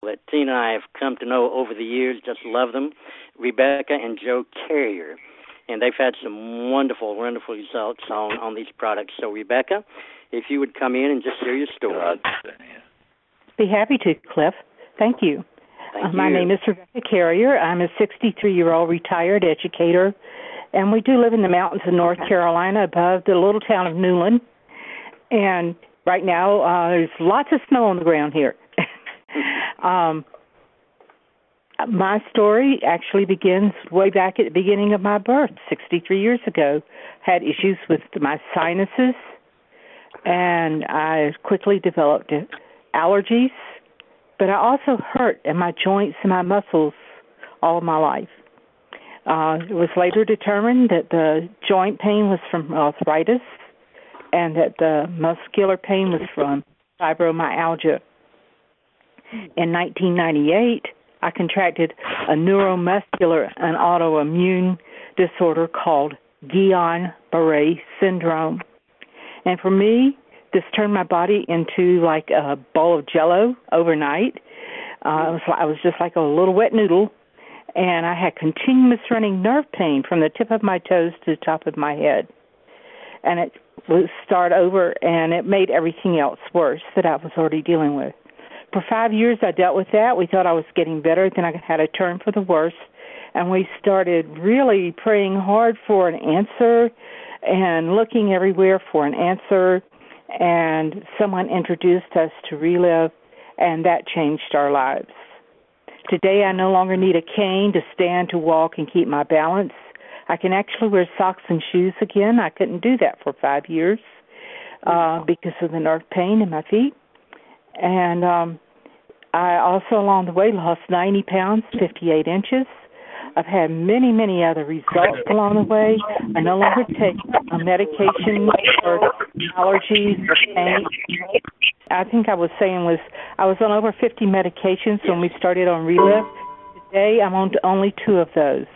that Tina and I have come to know over the years. Just love them, Rebecca and Joe Carrier. And they've had some wonderful, wonderful results on these products. So, Rebecca, if you would come in and just share your story. Be happy to, Cliff. Thank you. My name is Rebecca Carrier. I'm a 63-year-old retired educator, and we do live in the mountains of North Carolina above the little town of Newland. And right now, there's lots of snow on the ground here. My story actually begins way back at the beginning of my birth, 63 years ago. Had issues with my sinuses, and I quickly developed allergies, but I also hurt in my joints and my muscles all of my life. It was later determined that the joint pain was from arthritis and that the muscular pain was from fibromyalgia. In 1998, I contracted a neuromuscular and autoimmune disorder called Guillain-Barré syndrome. And for me, this turned my body into like a bowl of Jell-O overnight. I was just like a little wet noodle, and I had continuous running nerve pain from the tip of my toes to the top of my head. And it would start over, and it made everything else worse that I was already dealing with. For 5 years, I dealt with that. We thought I was getting better. Then I had a turn for the worse, and we started really praying hard for an answer and looking everywhere for an answer, and someone introduced us to Relive, and that changed our lives. Today, I no longer need a cane to stand, to walk, and keep my balance. I can actually wear socks and shoes again. I couldn't do that for 5 years because of the nerve pain in my feet. And I also, along the way, lost 90 pounds, 58 inches. I've had many, many other results along the way. I no longer take a medication for allergies or pain. I think I was I was on over 50 medications when we started on Relive. Today, I'm on only 2 of those.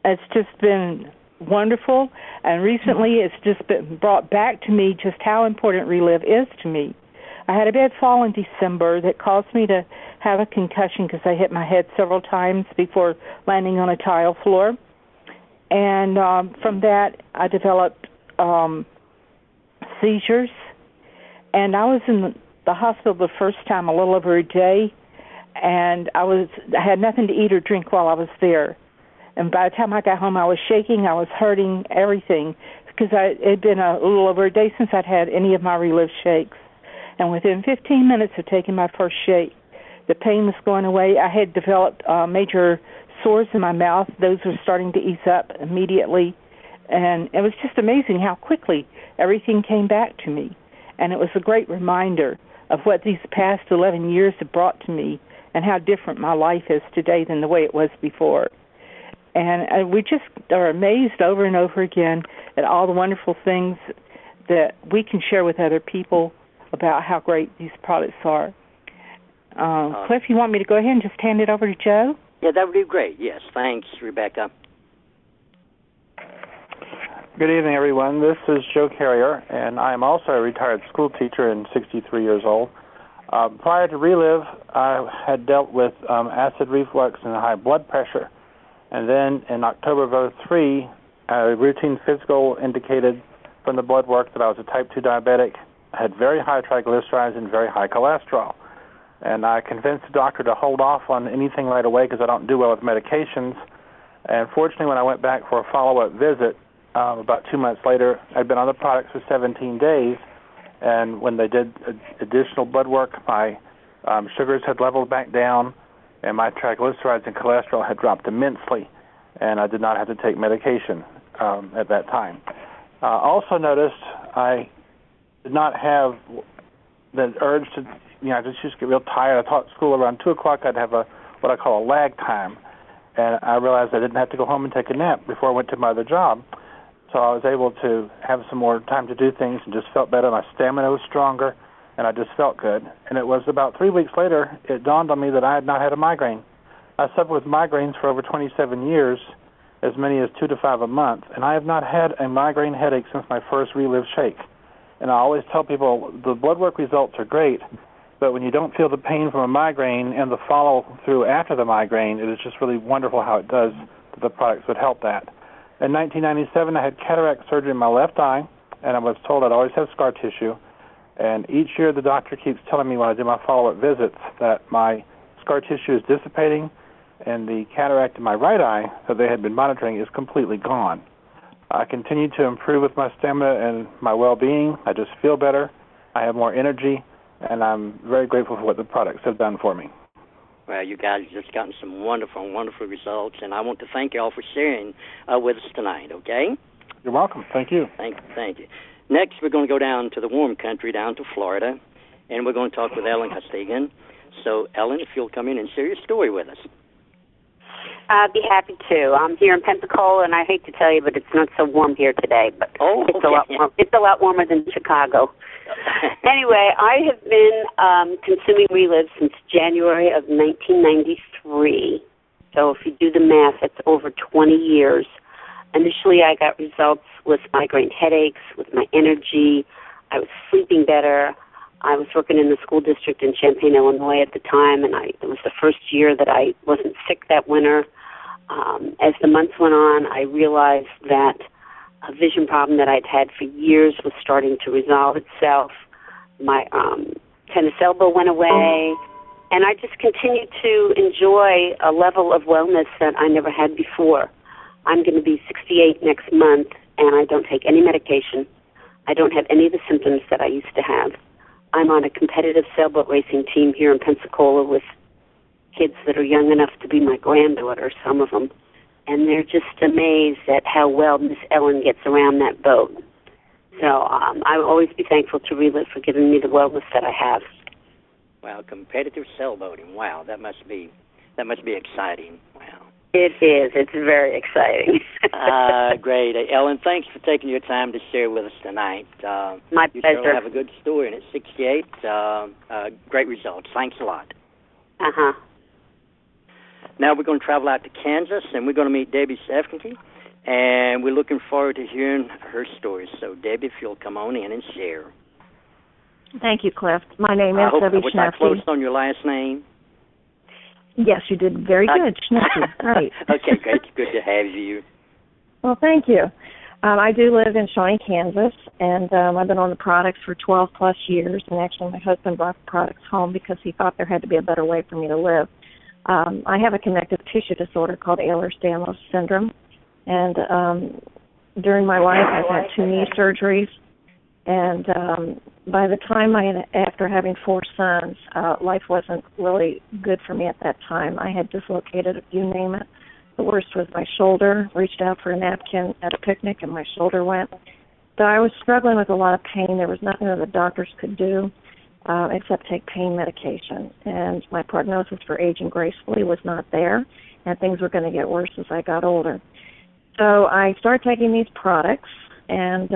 It's just been wonderful, and recently it's just been brought back to me just how important Relive is to me. I had a bad fall in December that caused me to have a concussion because I hit my head several times before landing on a tile floor. And from that, I developed seizures. And I was in the hospital the first time a little over a day, and I had nothing to eat or drink while I was there. And by the time I got home, I was shaking, I was hurting, everything, because it had been a little over a day since I'd had any of my Relive shakes. And within 15 minutes of taking my first shake, the pain was going away. I had developed major sores in my mouth. Those were starting to ease up immediately. And it was just amazing how quickly everything came back to me. And it was a great reminder of what these past 11 years have brought to me and how different my life is today than the way it was before. And we just are amazed over and over again at all the wonderful things that we can share with other people about how great these products are. Cliff, you want me to go ahead and just hand it over to Joe? Yeah, that would be great. Yes, thanks, Rebecca. Good evening, everyone. This is Joe Carrier, and I am also a retired school teacher and 63 years old. Prior to Relive, I had dealt with acid reflux and high blood pressure. And then in October of 2003, a routine physical indicated from the blood work that I was a type 2 diabetic, had very high triglycerides and very high cholesterol. And I convinced the doctor to hold off on anything right away because I don't do well with medications. And fortunately, when I went back for a follow-up visit, about 2 months later, I'd been on the products for 17 days. And when they did additional blood work, my sugars had leveled back down, and my triglycerides and cholesterol had dropped immensely, and I did not have to take medication at that time. Also noticed I did not have the urge to, I just get real tired. I taught school around 2 o'clock. I'd have what I call a lag time, and I realized I didn't have to go home and take a nap before I went to my other job. So I was able to have some more time to do things and just felt better. My stamina was stronger, and I just felt good. And it was about 3 weeks later, it dawned on me that I had not had a migraine. I suffered with migraines for over 27 years, as many as 2 to 5 a month, and I have not had a migraine headache since my first Relive shake. And I always tell people the blood work results are great, But when you don't feel the pain from a migraine and the follow-through after the migraine, it is just really wonderful how it does. The products would help that. In 1997, I had cataract surgery in my left eye, and I was told I'd always have scar tissue. And each year the doctor keeps telling me when I do my follow-up visits that my scar tissue is dissipating and the cataract in my right eye that they had been monitoring is completely gone. I continue to improve with my stamina and my well-being. I just feel better. I have more energy, and I'm very grateful for what the products have done for me. Well, you guys have just gotten some wonderful, wonderful results, and I want to thank you all for sharing with us tonight, okay? You're welcome. Thank you. Thank you. Next, we're going to go down to the warm country, down to Florida, and we're going to talk with Ellen Costigan. So, Ellen, if you'll come in and share your story with us. I'd be happy to. I'm here in Pensacola, and I hate to tell you, but it's not so warm here today. But it's a lot warmer than Chicago. Anyway, I have been consuming Relive since January of 1993. So if you do the math, that's over 20 years. Initially, I got results with migraine headaches, with my energy. I was sleeping better. I was working in the school district in Champaign, Illinois at the time, and it was the first year that I wasn't sick that winter. As the months went on, I realized that a vision problem that I'd had for years was starting to resolve itself. My tennis elbow went away, and I just continued to enjoy a level of wellness that I never had before. I'm going to be 68 next month, and I don't take any medication. I don't have any of the symptoms that I used to have. I'm on a competitive sailboat racing team here in Pensacola with kids that are young enough to be my granddaughter, some of them, and they're just amazed at how well Miss Ellen gets around that boat. So I'll always be thankful to Relive for giving me the wellness that I have. Wow, competitive sailboating. Wow, that must be exciting. Wow. It is. It's very exciting. Great. Ellen, thanks for taking your time to share with us tonight. My pleasure. You certainly have a good story, and at 68, great results. Thanks a lot. Uh-huh. Now we're going to travel out to Kansas, and we're going to meet Debbie Sefke, and we're looking forward to hearing her story. So, Debbie, if you'll come on in and share. Thank you, Cliff. My name is Debbie Schnepke. Was I close on your last name? Yes, you did very good, Schnepke. Right. Okay, great. Good to have you. Well, thank you. I do live in Shawnee, Kansas, and I've been on the products for 12-plus years, and actually my husband brought the products home because he thought there had to be a better way for me to live. I have a connective tissue disorder called Ehlers-Danlos syndrome, and during my life I've had 2 knee surgeries, and by the time after having 4 sons, life wasn't really good for me at that time. I had dislocated, you name it. The worst was my shoulder. Reached out for a napkin at a picnic, and my shoulder went. So I was struggling with a lot of pain. There was nothing that the doctors could do except take pain medication. And my prognosis for aging gracefully was not there, and things were going to get worse as I got older. So I started taking these products, and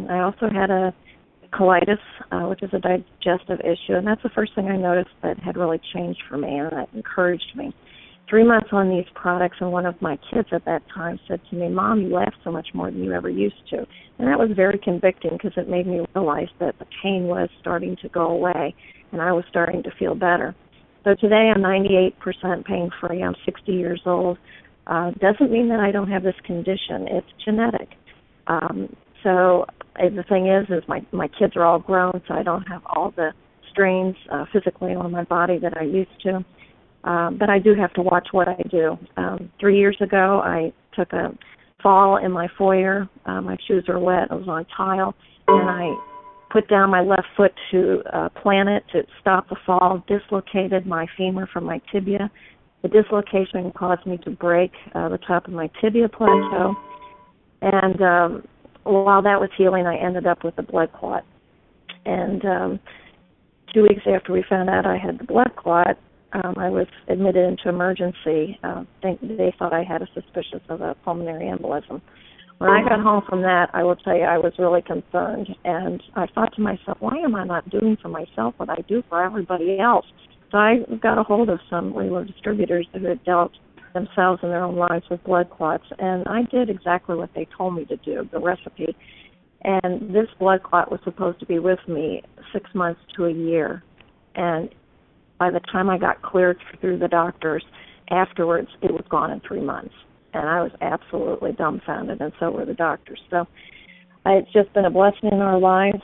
I also had a colitis, which is a digestive issue, and that's the first thing I noticed that had really changed for me, and that encouraged me. 3 months on these products, and one of my kids at that time said to me, "Mom, you laugh so much more than you ever used to." And that was very convicting because it made me realize that the pain was starting to go away, and I was starting to feel better. So today I'm 98% pain-free. I'm 60 years old. Doesn't mean that I don't have this condition. It's genetic. So the thing is my kids are all grown, so I don't have all the strains physically on my body that I used to. But I do have to watch what I do. 3 years ago, I took a fall in my foyer. My shoes were wet. I was on tile, and I put down my left foot to plant it to stop the fall, dislocated my femur from my tibia. The dislocation caused me to break the top of my tibia plateau, and while that was healing, I ended up with a blood clot. And 2 weeks after we found out I had the blood clot, I was admitted into emergency. They thought I had a suspicion of a pulmonary embolism. When I got home from that, I will tell you, I was really concerned. And I thought to myself, why am I not doing for myself what I do for everybody else? So I got a hold of some Relive distributors who had dealt themselves in their own lives with blood clots. And I did exactly what they told me to do, the recipe. And this blood clot was supposed to be with me 6 months to a year. And by the time I got cleared through the doctors, afterwards it was gone in 3 months. And I was absolutely dumbfounded, and so were the doctors. So it's just been a blessing in our lives.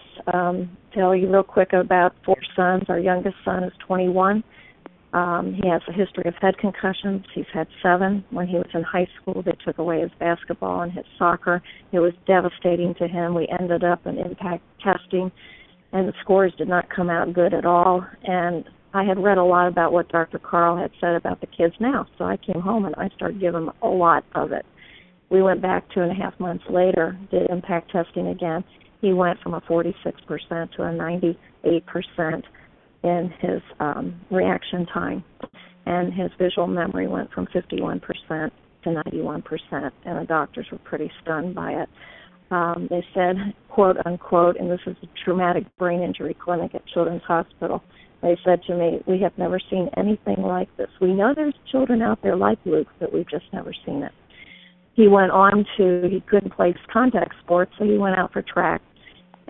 Tell you real quick about 4 sons. Our youngest son is 21. He has a history of head concussions. He's had 7. When he was in high school, they took away his basketball and his soccer. It was devastating to him. We ended up in impact testing, and the scores did not come out good at all. And I had read a lot about what Dr. Carl had said about the kids now, so I came home and I started giving them a lot of it. We went back 2.5 months later, did impact testing again. He went from a 46% to a 98% in his reaction time, and his visual memory went from 51% to 91%, and the doctors were pretty stunned by it. They said, quote unquote, and this is a traumatic brain injury clinic at Children's Hospital, they said to me, "We have never seen anything like this. We know there's children out there like Luke, but we've just never seen it." He went on he couldn't play contact sports, so he went out for track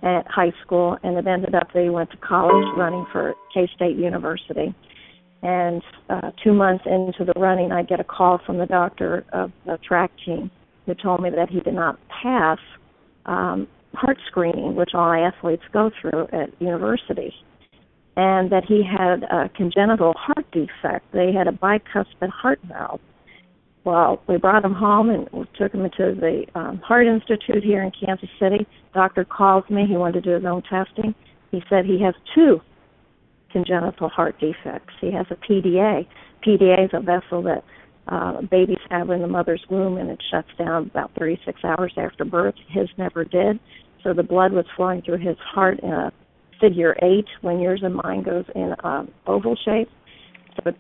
at high school, and it ended up that he went to college running for K-State University. And 2 months into the running, I get a call from the doctor of the track team who told me that he did not pass heart screening, which all athletes go through at universities, and that he had a congenital heart defect. They had a bicuspid heart valve. Well, we brought him home and we took him into the Heart Institute here in Kansas City. Doctor calls me. He wanted to do his own testing. He said he has 2 congenital heart defects. He has a PDA. PDA is a vessel that babies have in the mother's womb, and it shuts down about 36 hours after birth. His never did. So the blood was flowing through his heart in a figure 8 when yours and mine goes in oval shape. So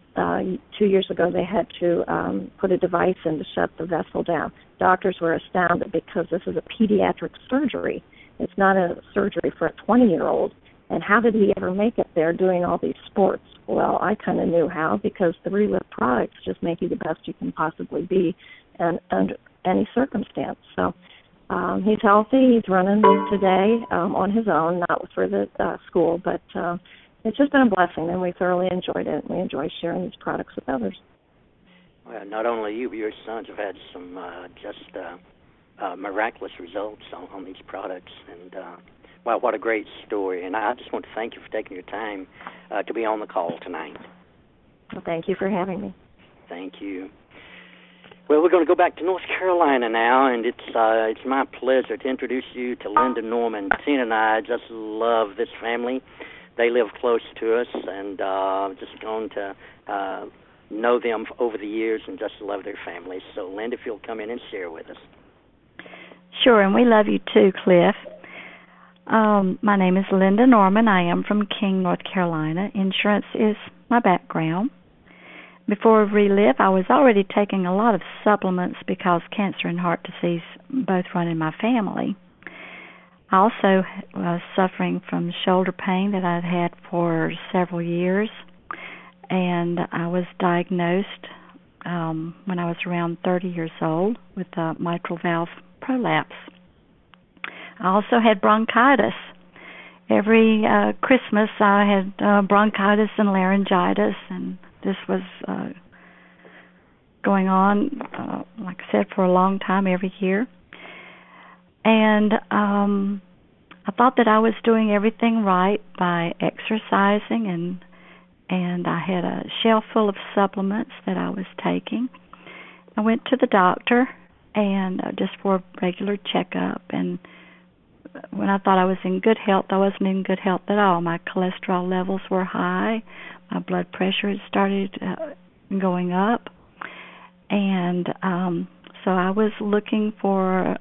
2 years ago they had to put a device in to shut the vessel down. Doctors were astounded because this is a pediatric surgery. It's not a surgery for a 20-year-old. And how did he ever make it there doing all these sports? Well, I kind of knew how, because the Relive products just make you the best you can possibly be and under any circumstance. So he's healthy. He's running today on his own, not for the school, but it's just been a blessing, and we thoroughly enjoyed it. We enjoy sharing these products with others. Well, not only you, but your sons have had some miraculous results on these products. And, wow, what a great story. And I just want to thank you for taking your time to be on the call tonight. Well, thank you for having me. Thank you. Well, we're going to go back to North Carolina now, and it's my pleasure to introduce you to Linda Norman. Tina and I just love this family. They live close to us, and just going to know them over the years and just love their families. So, Linda, if you'll come in and share with us. Sure, and we love you too, Cliff. My name is Linda Norman. I am from King, North Carolina. Insurance is my background. Before Relive, I was already taking a lot of supplements because cancer and heart disease both run in my family. I also was suffering from shoulder pain that I'd had for several years, and I was diagnosed when I was around 30 years old with mitral valve prolapse. I also had bronchitis. Every Christmas I had bronchitis and laryngitis, and this was going on, like I said, for a long time, every year. And I thought that I was doing everything right by exercising, and I had a shelf full of supplements that I was taking. I went to the doctor and just for a regular checkup, and when I thought I was in good health, I wasn't in good health at all. My cholesterol levels were high. My blood pressure had started going up. And so I was looking for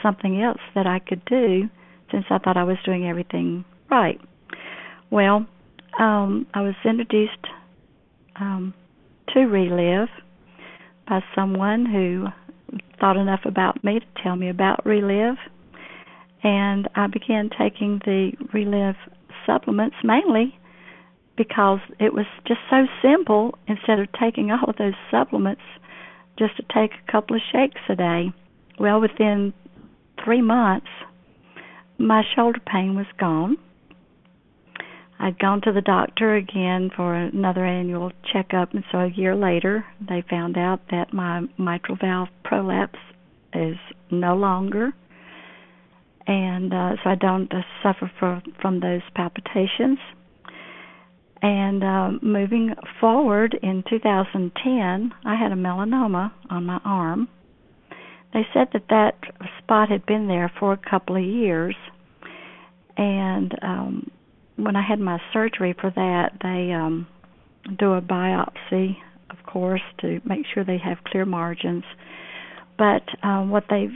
something else that I could do since I thought I was doing everything right. Well, I was introduced to Relive by someone who thought enough about me to tell me about Relive. And I began taking the Relive supplements mainly because it was just so simple, instead of taking all of those supplements, just to take a couple of shakes a day. Well, within 3 months, my shoulder pain was gone. I'd gone to the doctor again for another annual checkup, and so a year later, they found out that my mitral valve prolapse is no longer, and so I don't suffer from those palpitations. And moving forward, in 2010, I had a melanoma on my arm. They said that spot had been there for a couple of years, and when I had my surgery for that, they do a biopsy, of course, to make sure they have clear margins. But what they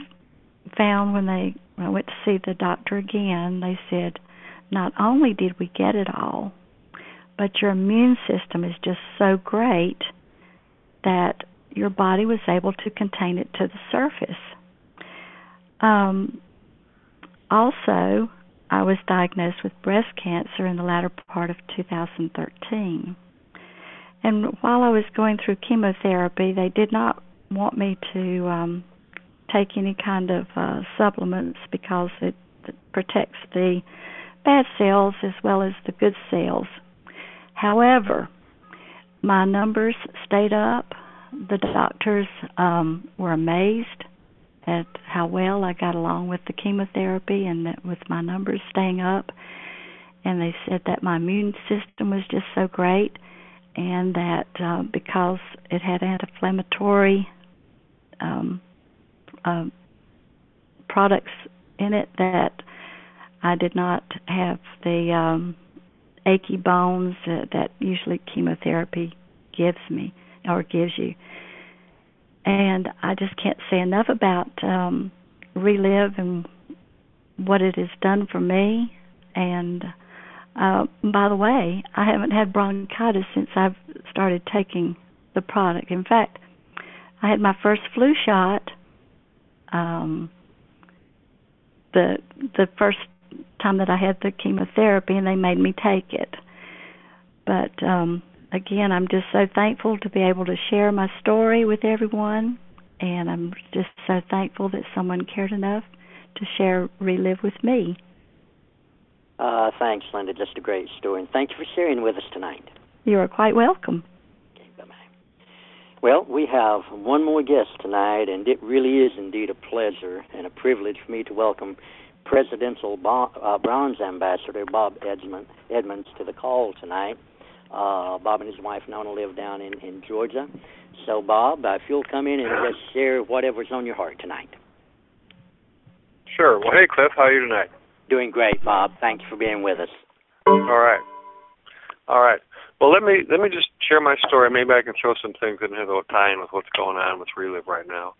found when I went to see the doctor again, they said, not only did we get it all, but your immune system is just so great that your body was able to contain it to the surface. Also, I was diagnosed with breast cancer in the latter part of 2013. And while I was going through chemotherapy, they did not want me to take any kind of supplements because it protects the bad cells as well as the good cells. However, my numbers stayed up. The doctors were amazed at how well I got along with the chemotherapy and with my numbers staying up. And they said that my immune system was just so great, and that because it had anti-inflammatory products in it, that I did not have the achy bones that usually chemotherapy gives me or gives you. And I just can't say enough about Relive and what it has done for me. And by the way, I haven't had bronchitis since I've started taking the product. In fact, I had my first flu shot the first time that I had the chemotherapy, and they made me take it. But again, I'm just so thankful to be able to share my story with everyone, and I'm just so thankful that someone cared enough to share Relive with me. Thanks, Linda. Just a great story, and thank you for sharing with us tonight. You are quite welcome. Okay, bye-bye. Well, we have one more guest tonight, and it really is indeed a pleasure and a privilege for me to welcome Presidential Bronze Ambassador Bob Edmonds to the call tonight. Bob and his wife Nona live down in Georgia. So, Bob, if you'll come in and just share whatever's on your heart tonight. Sure. Well, hey, Cliff, how are you tonight? Doing great, Bob. Thank you for being with us. All right. Well, let me just share my story. Maybe I can throw some things in here that will tie in with what's going on with Relive right now.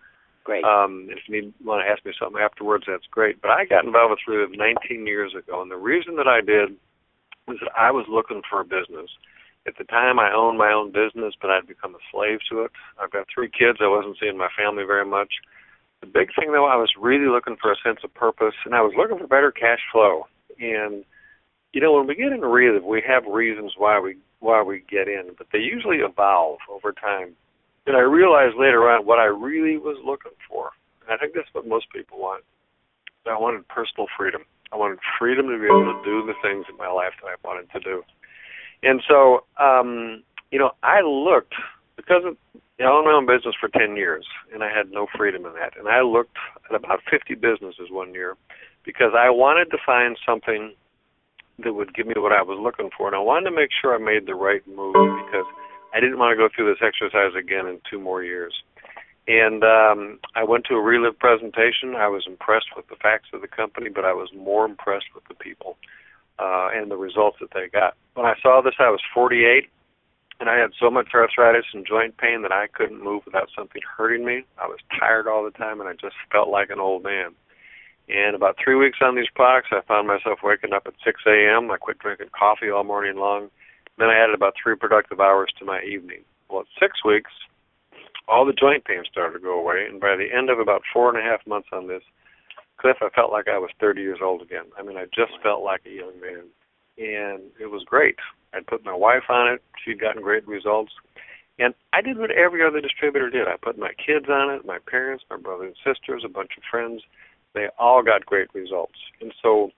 Great. If you want to ask me something afterwards, that's great. But I got involved with Relive 19 years ago, and the reason that I did was that I was looking for a business. At the time, I owned my own business, but I'd become a slave to it. I've got 3 kids. I wasn't seeing my family very much. The big thing, though, I was really looking for a sense of purpose, and I was looking for better cash flow. And, you know, when we get into Relive, we have reasons why we get in, but they usually evolve over time. And I realized later on what I really was looking for. And I think that's what most people want. I wanted personal freedom. I wanted freedom to be able to do the things in my life that I wanted to do. And so, you know, I looked, because I owned my own business for 10 years, and I had no freedom in that. And I looked at about 50 businesses one year because I wanted to find something that would give me what I was looking for. And I wanted to make sure I made the right move because I didn't want to go through this exercise again in 2 more years. And I went to a Relive presentation. I was impressed with the facts of the company, but I was more impressed with the people and the results that they got. When I saw this, I was 48, and I had so much arthritis and joint pain that I couldn't move without something hurting me. I was tired all the time, and I just felt like an old man. And about 3 weeks on these products, I found myself waking up at 6 a.m. I quit drinking coffee all morning long. Then I added about 3 productive hours to my evening. Well, at 6 weeks, all the joint pain started to go away, and by the end of about 4.5 months on this, Cliff, I felt like I was 30 years old again. I mean, I just felt like a young man, and it was great. I'd put my wife on it. She'd gotten great results. And I did what every other distributor did. I put my kids on it, my parents, my brothers and sisters, a bunch of friends. They all got great results. And so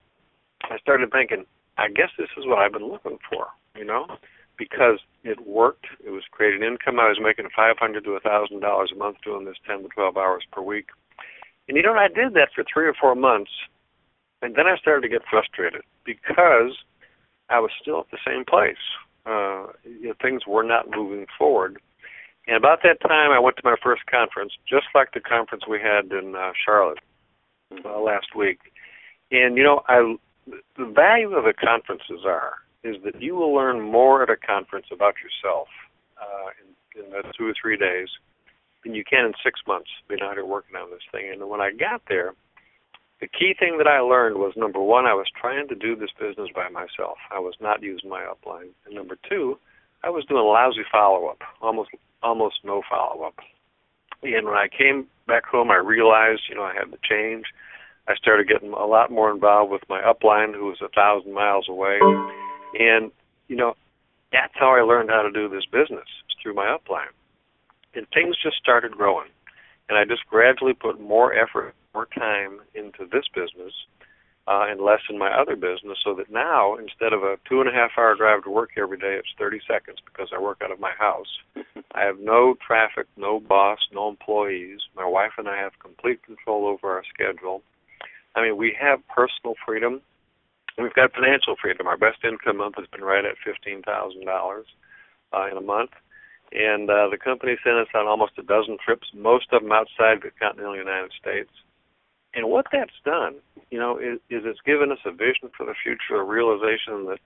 I started thinking, I guess this is what I've been looking for, because it worked. It was creating income. I was making $500 to $1,000 a month doing this 10 to 12 hours per week. And, I did that for 3 or 4 months, and then I started to get frustrated because I was still at the same place. Things were not moving forward. And about that time, I went to my first conference, just like the conference we had in Charlotte last week. And, the value of the conferences is that you will learn more at a conference about yourself in the 2 or 3 days than you can in 6 months being out here working on this thing. And when I got there, the key thing that I learned was, number one, I was trying to do this business by myself. I was not using my upline. And number two, I was doing lousy follow-up, almost no follow-up. And when I came back home, I realized, I had to change. I started getting a lot more involved with my upline, who was 1,000 miles away. And, that's how I learned how to do this business, through my upline. And things just started growing. And I just gradually put more effort, more time into this business and less in my other business, so that now, instead of a 2.5-hour drive to work every day, it's 30 seconds because I work out of my house. I have no traffic, no boss, no employees. My wife and I have complete control over our schedule. We have personal freedom. We've got financial freedom. Our best income month has been right at $15,000 in a month. And the company sent us on almost a dozen trips, most of them outside the continental United States. And what that's done, is it's given us a vision for the future, a realization that,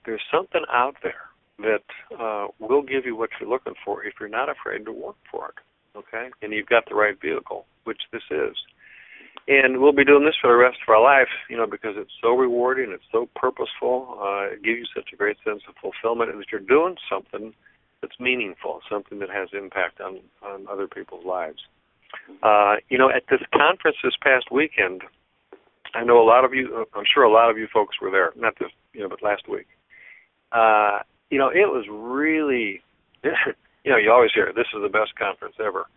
there's something out there that will give you what you're looking for if you're not afraid to work for it, okay? And you've got the right vehicle, which this is. And we'll be doing this for the rest of our life, because it's so rewarding, it's so purposeful, it gives you such a great sense of fulfillment, and that you're doing something that's meaningful, something that has impact on other people's lives. At this conference this past weekend, I know a lot of you, I'm sure a lot of you folks were there, not this, but last week. It was really, you always hear, this is the best conference ever,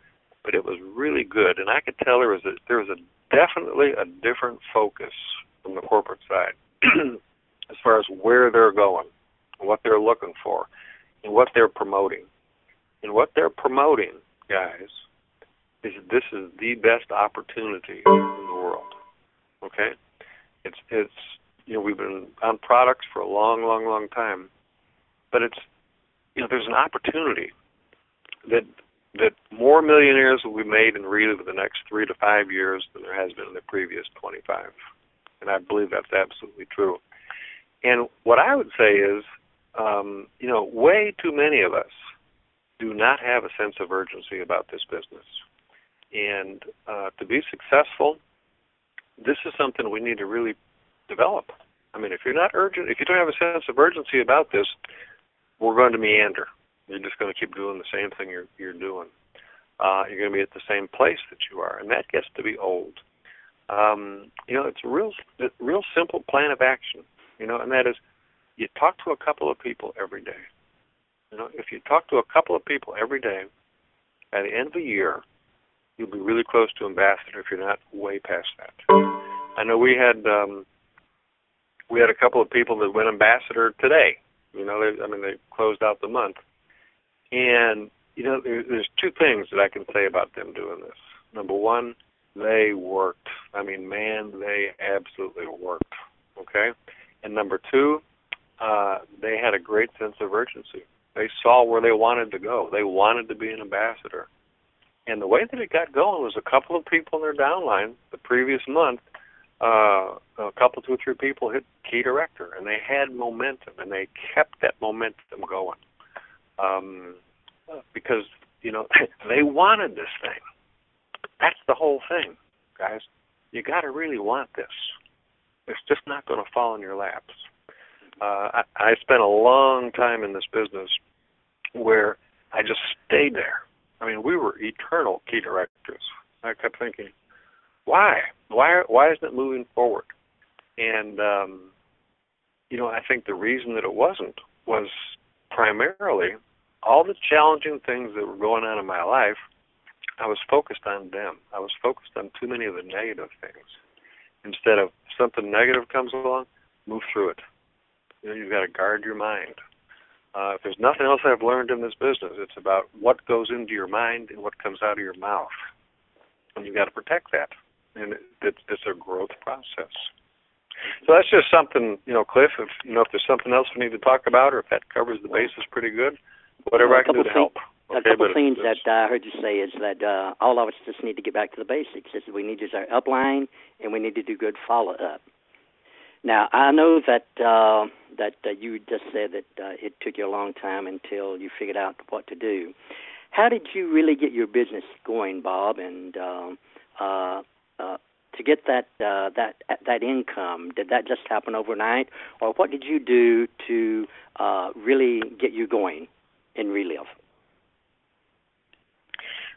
but it was really good, and I could tell there was definitely a different focus from the corporate side as far as where they're going, what they're looking for, and what they're promoting. And what they're promoting, guys, is this is the best opportunity in the world. Okay? It's we've been on products for a long, long, long time, but it's there's an opportunity that more millionaires will be made in REIT over the next 3 to 5 years than there has been in the previous 25. And I believe that's absolutely true. And what I would say is, way too many of us do not have a sense of urgency about this business. And to be successful, this is something we need to really develop. If you're not urgent, if you don't have a sense of urgency about this, we're going to meander. You're just going to keep doing the same thing you're doing. You're going to be at the same place that you are, and that gets to be old. It's a real simple plan of action, and that is you talk to a couple of people every day. If you talk to a couple of people every day, by the end of the year, you'll be really close to ambassador if you're not way past that. I know we had a couple of people that went ambassador today. They closed out the month. And, there's two things that I can say about them doing this. Number one, they worked. They absolutely worked, okay? And number two, they had a great sense of urgency. They saw where they wanted to go. They wanted to be an ambassador. And the way that it got going was a couple of people in their downline the previous month, a couple, 2 or 3 people hit key director, and they had momentum, and they kept that momentum going. Because, they wanted this thing. That's the whole thing, guys. You got to really want this. It's just not going to fall in your laps. I spent a long time in this business where I just stayed there. We were eternal key directors. I kept thinking, why? Why isn't it moving forward? And, I think the reason that it wasn't was primarily all the challenging things that were going on in my life. I was focused on them. I was focused on too many of the negative things. Instead of something negative comes along, move through it. You've got to guard your mind. If there's nothing else I've learned in this business, it's about what goes into your mind and what comes out of your mouth. And you've got to protect that. And it's a growth process. So that's just something, Cliff, if there's something else we need to talk about, or if that covers the bases pretty good, whatever I can do to help. A couple of things that I heard you say is that all of us just need to get back to the basics. Is we need to use our upline, and we need to do good follow-up. Now, I know that you just said that it took you a long time until you figured out what to do. How did you really get your business going, Bob, and to get that income? Did that just happen overnight, or what did you do to really get you going in Relive?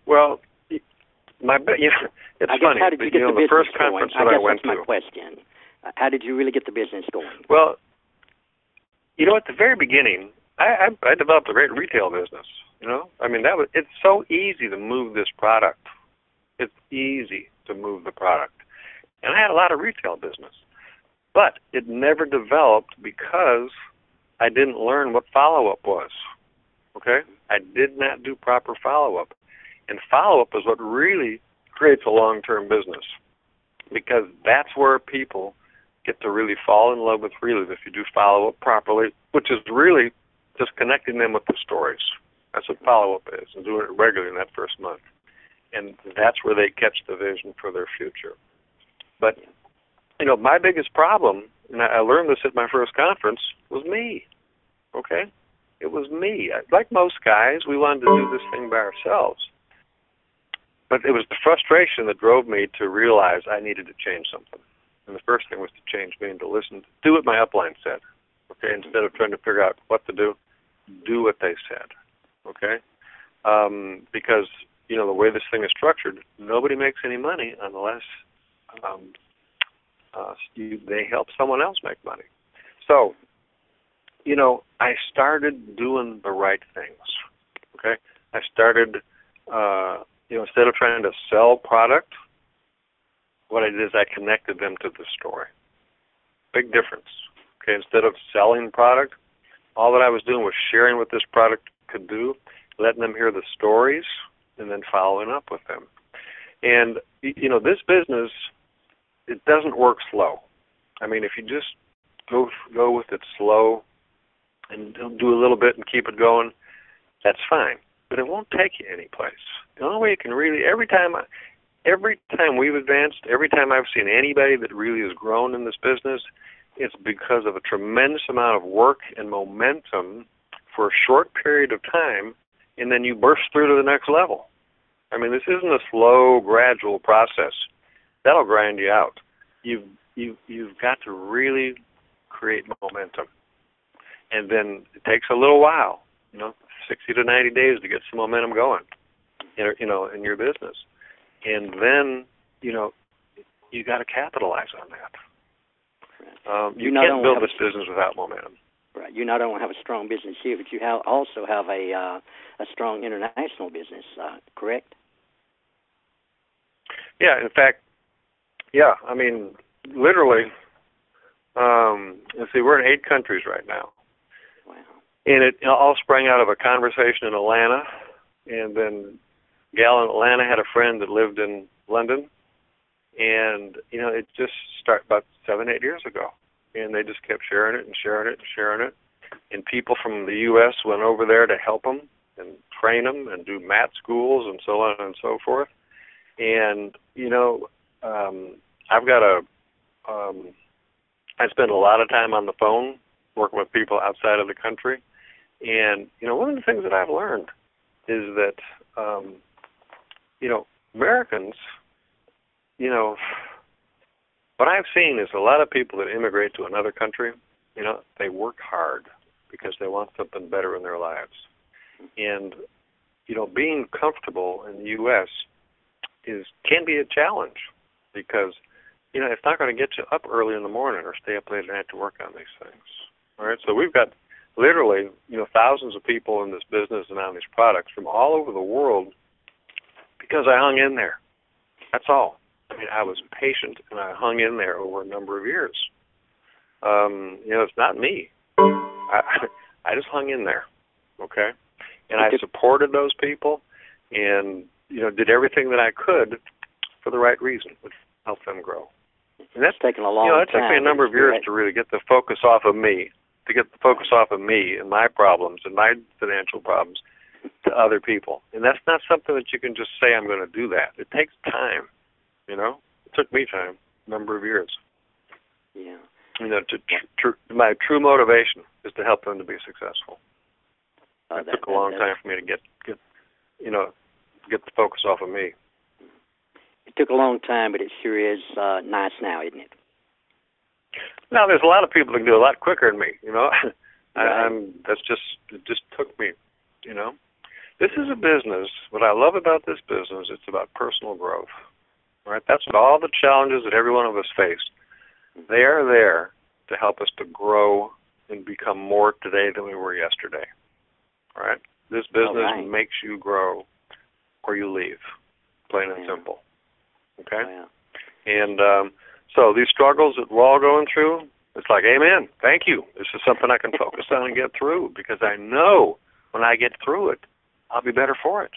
Well, it's funny. How did you get the business first conference going? that I went that's my question. How did you really get the business going? Well, at the very beginning, I developed a great retail business. It's so easy to move this product. It's easy to move the product. And I had a lot of retail business. But it never developed because I didn't learn what follow-up was. Okay? I did not do proper follow-up. And follow-up is what really creates a long-term business, because that's where people get to really fall in love with Relive if you do follow-up properly, which is really just connecting them with the stories. That's what follow-up is, and doing it regularly in that first month. And that's where they catch the vision for their future. But, my biggest problem, and I learned this at my first conference, was me, okay? It was me. Like most guys, we wanted to do this thing by ourselves. But it was the frustration that drove me to realize I needed to change something. And the first thing was to change me and to listen, do what my upline said, okay? Instead of trying to figure out what to do what they said, okay? Because, the way this thing is structured, nobody makes any money unless they help someone else make money. So, I started doing the right things, okay? I started, instead of trying to sell product, what I did is I connected them to the story. Big difference, okay? Instead of selling product, all that I was doing was sharing what this product could do, letting them hear the stories, and then following up with them. And, this business, it doesn't work slow. If you just go with it slow and do a little bit and keep it going, that's fine. But it won't take you anyplace. The only way you can really, every time we've advanced, every time I've seen anybody that really has grown in this business, it's because of a tremendous amount of work and momentum for a short period of time, and then you burst through to the next level. This isn't a slow, gradual process. That'll grind you out. You've got to really create momentum. And then it takes a little while, 60 to 90 days to get some momentum going, in your business. And then, you got to capitalize on that. You can't build this business without momentum. Right. You not only have a strong business here, but you also have a strong international business, correct? Yeah. In fact, literally, let's see, we're in 8 countries right now. Wow. And it all sprang out of a conversation in Atlanta, and then gal in Atlanta had a friend that lived in London, and, it just started about 7-8 years ago. And they just kept sharing it and sharing it and sharing it. And people from the U.S. went over there to help them and train them and do mat schools and so on and so forth. And, I spend a lot of time on the phone working with people outside of the country. And, one of the things that I've learned is that, Americans, what I've seen is a lot of people that immigrate to another country, they work hard because they want something better in their lives. And, being comfortable in the U.S. can be a challenge because, it's not going to get you up early in the morning or stay up late at night to work on these things. All right, so we've got literally, thousands of people in this business and on these products from all over the world because I hung in there. That's all. I was patient, and I hung in there over a number of years. It's not me. I just hung in there, okay? And I supported those people and, did everything that I could for the right reason, which helped them grow. And that's taken a long time. It took me a number of years to really get the focus off of me, and my problems and my financial problems to other people. And that's not something that you can just say, I'm going to do that. It takes time, It took me time, a number of years. Yeah. My true motivation is to help them to be successful. It took a long time for me to get the focus off of me. It took a long time, but it sure is nice now, isn't it? Now, there's a lot of people that can do a lot quicker than me, Right. It just took me, This is a business. What I love about this business, it's about personal growth, right? That's what all the challenges that every one of us face. They are there to help us to grow and become more today than we were yesterday, right? This business makes you grow or you leave, plain and simple, okay? Oh, yeah. And so these struggles that we're all going through, it's like, amen, thank you. This is something I can focus on and get through because I know when I get through it, I'll be better for it.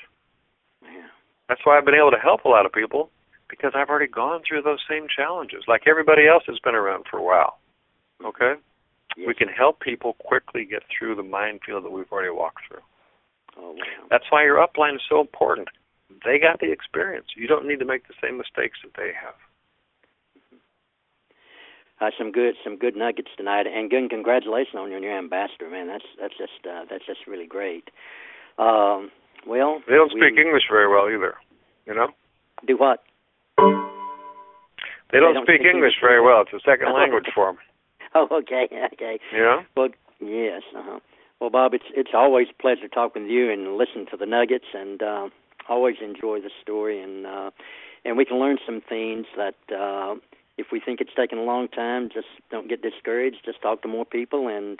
Yeah. That's why I've been able to help a lot of people because I've already gone through those same challenges like everybody else has been around for a while, okay? Yes. We can help people quickly get through the minefield that we've already walked through. Oh, wow. That's why your upline is so important. They got the experience. You don't need to make the same mistakes that they have. Some good nuggets tonight, and good congratulations on your new ambassador, man. That's just really great. Well, they don't speak English very well either, Do what? They don't speak English very well. It's a second language for them. Oh, okay. Well, yes. Well, Bob, it's always a pleasure talking with you and listening to the nuggets, and always enjoy the story, and we can learn some things that if we think it's taken a long time, just don't get discouraged. Just talk to more people and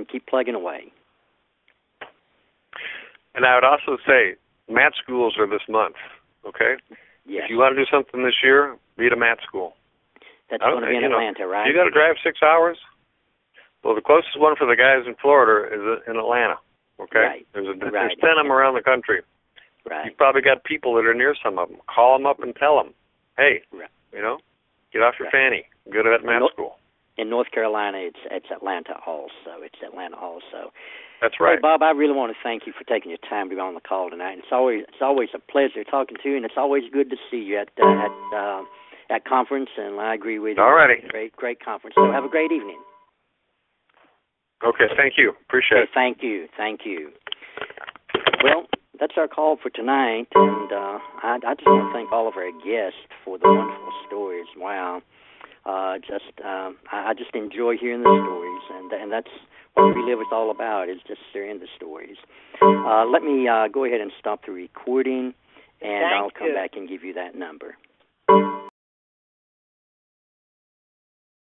keep plugging away. And I would also say, mat schools are this month. Okay. Yes. If you want to do something this year, be at a mat school. That's going to be in Atlanta, right? You got to drive 6 hours. Well, the closest one for the guys in Florida is in Atlanta. Okay. Right. There's 10 of them around the country. Right. You've probably got people that are near some of them. Call them up and tell them, hey, get off your fanny. Go to that mat school. In North Carolina, it's Atlanta also. That's right. Hey, Bob, I really want to thank you for taking your time to be on the call tonight. It's always a pleasure talking to you, and it's always good to see you at conference. And I agree with you. All righty. Great conference. So have a great evening. Okay, thank you. Appreciate it. Thank you. Well, that's our call for tonight, and I just want to thank all of our guests for the wonderful stories. Wow. I just enjoy hearing the stories, and that's what Relive is all about, is just hearing the stories. Let me go ahead and stop the recording, and I'll come back and give you that number.